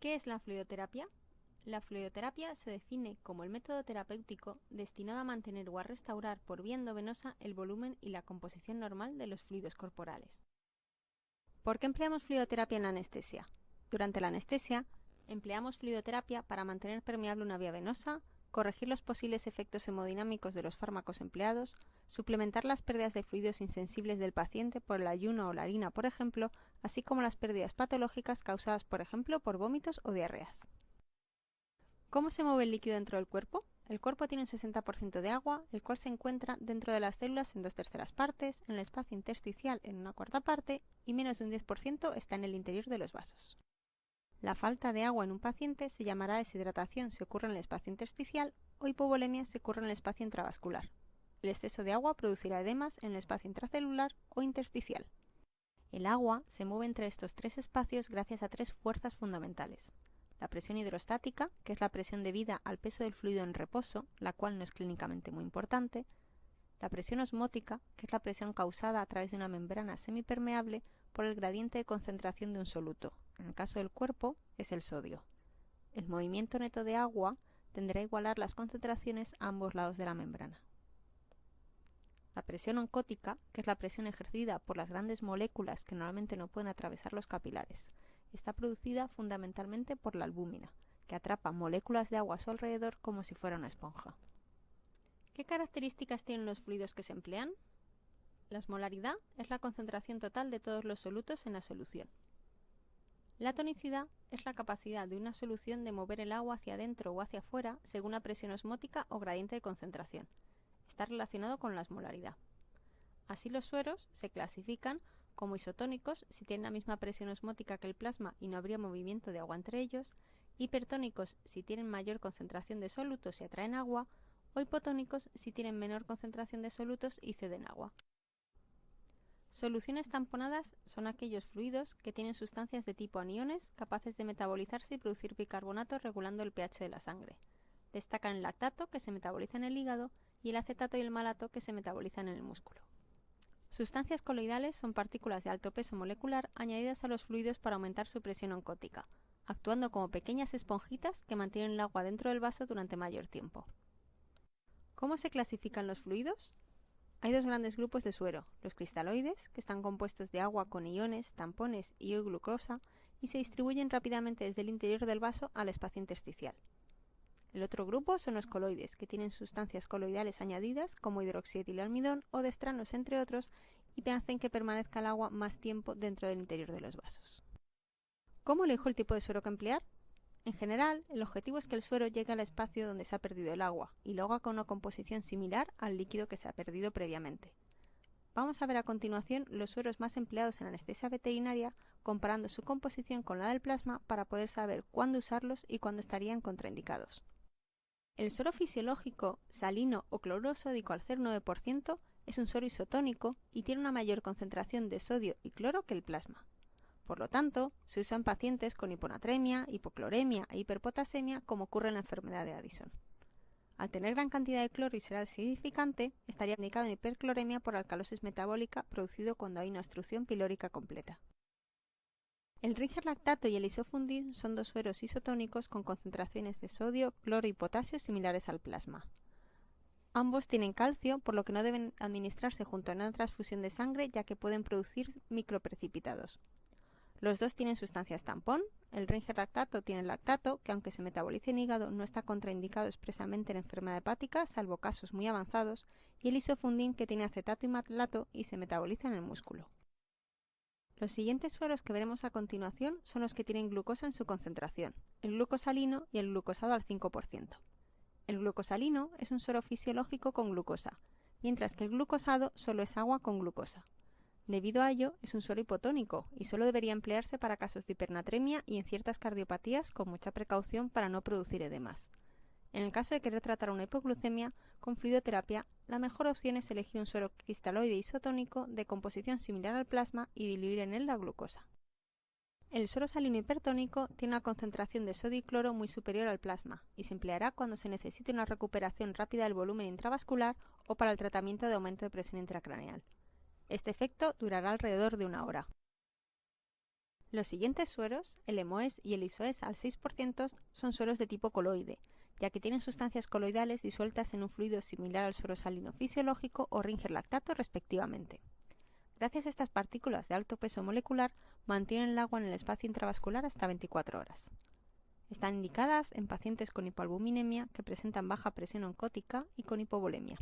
¿Qué es la fluidoterapia? La fluidoterapia se define como el método terapéutico destinado a mantener o a restaurar por vía endovenosa el volumen y la composición normal de los fluidos corporales. ¿Por qué empleamos fluidoterapia en la anestesia? Durante la anestesia, empleamos fluidoterapia para mantener permeable una vía venosa, corregir los posibles efectos hemodinámicos de los fármacos empleados, suplementar las pérdidas de fluidos insensibles del paciente por el ayuno o la orina, por ejemplo, así como las pérdidas patológicas causadas, por ejemplo, por vómitos o diarreas. ¿Cómo se mueve el líquido dentro del cuerpo? El cuerpo tiene un 60% de agua, el cual se encuentra dentro de las células en 2/3 partes, en el espacio intersticial en 1/4 parte y menos de un 10% está en el interior de los vasos. La falta de agua en un paciente se llamará deshidratación si ocurre en el espacio intersticial o hipovolemia si ocurre en el espacio intravascular. El exceso de agua producirá edemas en el espacio intracelular o intersticial. El agua se mueve entre estos tres espacios gracias a tres fuerzas fundamentales. La presión hidrostática, que es la presión debida al peso del fluido en reposo, la cual no es clínicamente muy importante. La presión osmótica, que es la presión causada a través de una membrana semipermeable por el gradiente de concentración de un soluto. En el caso del cuerpo, es el sodio. El movimiento neto de agua tendrá a igualar las concentraciones a ambos lados de la membrana. La presión oncótica, que es la presión ejercida por las grandes moléculas que normalmente no pueden atravesar los capilares, está producida fundamentalmente por la albúmina, que atrapa moléculas de agua a su alrededor como si fuera una esponja. ¿Qué características tienen los fluidos que se emplean? La osmolaridad es la concentración total de todos los solutos en la solución. La tonicidad es la capacidad de una solución de mover el agua hacia adentro o hacia afuera según la presión osmótica o gradiente de concentración. Está relacionado con la osmolaridad. Así los sueros se clasifican como isotónicos si tienen la misma presión osmótica que el plasma y no habría movimiento de agua entre ellos, hipertónicos si tienen mayor concentración de solutos y atraen agua, o hipotónicos si tienen menor concentración de solutos y ceden agua. Soluciones tamponadas son aquellos fluidos que tienen sustancias de tipo aniones capaces de metabolizarse y producir bicarbonato regulando el pH de la sangre. Destacan el lactato, que se metaboliza en el hígado, y el acetato y el malato, que se metabolizan en el músculo. Sustancias coloidales son partículas de alto peso molecular añadidas a los fluidos para aumentar su presión oncótica, actuando como pequeñas esponjitas que mantienen el agua dentro del vaso durante mayor tiempo. ¿Cómo se clasifican los fluidos? Hay dos grandes grupos de suero, los cristaloides, que están compuestos de agua con iones, tampones y glucosa, y se distribuyen rápidamente desde el interior del vaso al espacio intersticial. El otro grupo son los coloides, que tienen sustancias coloidales añadidas, como hidroxietilalmidón o destranos, entre otros, y hacen que permanezca el agua más tiempo dentro del interior de los vasos. ¿Cómo elijo el tipo de suero que emplear? En general, el objetivo es que el suero llegue al espacio donde se ha perdido el agua y lo haga con una composición similar al líquido que se ha perdido previamente. Vamos a ver a continuación los sueros más empleados en anestesia veterinaria, comparando su composición con la del plasma para poder saber cuándo usarlos y cuándo estarían contraindicados. El suero fisiológico, salino o cloruro sódico al 0,9% es un suero isotónico y tiene una mayor concentración de sodio y cloro que el plasma. Por lo tanto, se usa en pacientes con hiponatremia, hipocloremia e hiperpotasemia, como ocurre en la enfermedad de Addison. Al tener gran cantidad de cloro y ser acidificante, estaría indicado en hipercloremia por alcalosis metabólica producido cuando hay una obstrucción pilórica completa. El Ringer lactato y el isofundin son dos sueros isotónicos con concentraciones de sodio, cloro y potasio similares al plasma. Ambos tienen calcio, por lo que no deben administrarse junto a una transfusión de sangre, ya que pueden producir microprecipitados. Los dos tienen sustancias tampón. El Ringer lactato tiene lactato, que aunque se metabolice en hígado no está contraindicado expresamente en enfermedad hepática, salvo casos muy avanzados, y el isofundin, que tiene acetato y malato y se metaboliza en el músculo. Los siguientes sueros que veremos a continuación son los que tienen glucosa en su concentración, el glucosalino y el glucosado al 5%. El glucosalino es un suero fisiológico con glucosa, mientras que el glucosado solo es agua con glucosa. Debido a ello, es un suero hipotónico y solo debería emplearse para casos de hipernatremia y en ciertas cardiopatías con mucha precaución para no producir edemas. En el caso de querer tratar una hipoglucemia con fluidoterapia, la mejor opción es elegir un suero cristaloide isotónico de composición similar al plasma y diluir en él la glucosa. El suero salino hipertónico tiene una concentración de sodio y cloro muy superior al plasma y se empleará cuando se necesite una recuperación rápida del volumen intravascular o para el tratamiento de aumento de presión intracraneal. Este efecto durará alrededor de 1 hora. Los siguientes sueros, el EMOES y el ISOES al 6%, son sueros de tipo coloide, ya que tienen sustancias coloidales disueltas en un fluido similar al suero salino fisiológico o Ringer lactato respectivamente. Gracias a estas partículas de alto peso molecular, mantienen el agua en el espacio intravascular hasta 24 horas. Están indicadas en pacientes con hipoalbuminemia que presentan baja presión oncótica y con hipovolemia.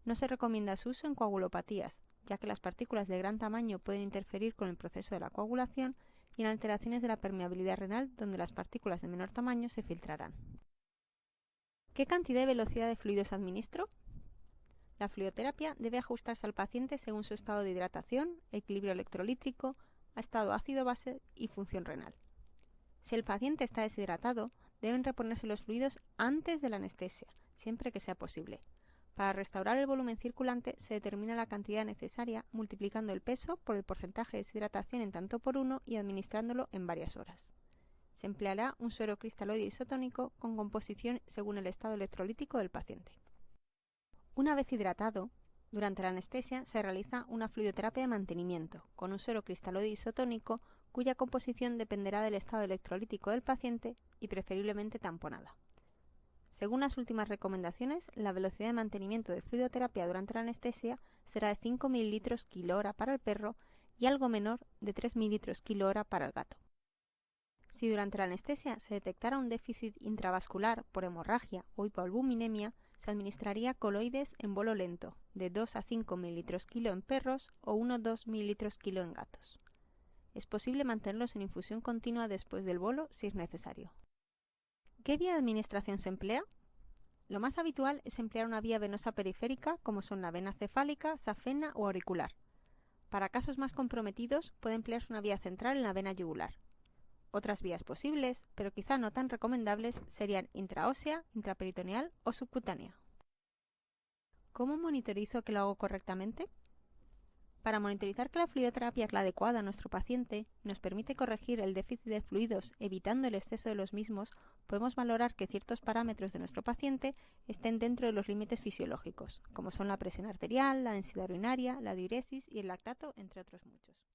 No se recomienda su uso en coagulopatías, ya que las partículas de gran tamaño pueden interferir con el proceso de la coagulación y en alteraciones de la permeabilidad renal, donde las partículas de menor tamaño se filtrarán. ¿Qué cantidad y velocidad de fluidos administro? La fluidoterapia debe ajustarse al paciente según su estado de hidratación, equilibrio electrolítrico, estado ácido-base y función renal. Si el paciente está deshidratado, deben reponerse los fluidos antes de la anestesia, siempre que sea posible. Para restaurar el volumen circulante se determina la cantidad necesaria multiplicando el peso por el porcentaje de deshidratación en tanto por 1 y administrándolo en varias horas. Se empleará un suero cristaloide isotónico con composición según el estado electrolítico del paciente. Una vez hidratado, durante la anestesia se realiza una fluidoterapia de mantenimiento con un suero cristaloide isotónico cuya composición dependerá del estado electrolítico del paciente y preferiblemente tamponada. Según las últimas recomendaciones, la velocidad de mantenimiento de fluidoterapia durante la anestesia será de 5 ml kilo/hora para el perro y algo menor de 3 ml kilo/hora para el gato. Si durante la anestesia se detectara un déficit intravascular por hemorragia o hipoalbuminemia, se administraría coloides en bolo lento, de 2 a 5 ml kilo en perros o 1-2 ml kilo en gatos. Es posible mantenerlos en infusión continua después del bolo si es necesario. ¿Qué vía de administración se emplea? Lo más habitual es emplear una vía venosa periférica como son la vena cefálica, safena o auricular. Para casos más comprometidos puede emplearse una vía central en la vena yugular. Otras vías posibles, pero quizá no tan recomendables, serían intraósea, intraperitoneal o subcutánea. ¿Cómo monitorizo que lo hago correctamente? Para monitorizar que la fluidoterapia es la adecuada a nuestro paciente y nos permite corregir el déficit de fluidos evitando el exceso de los mismos, podemos valorar que ciertos parámetros de nuestro paciente estén dentro de los límites fisiológicos, como son la presión arterial, la densidad urinaria, la diuresis y el lactato, entre otros muchos.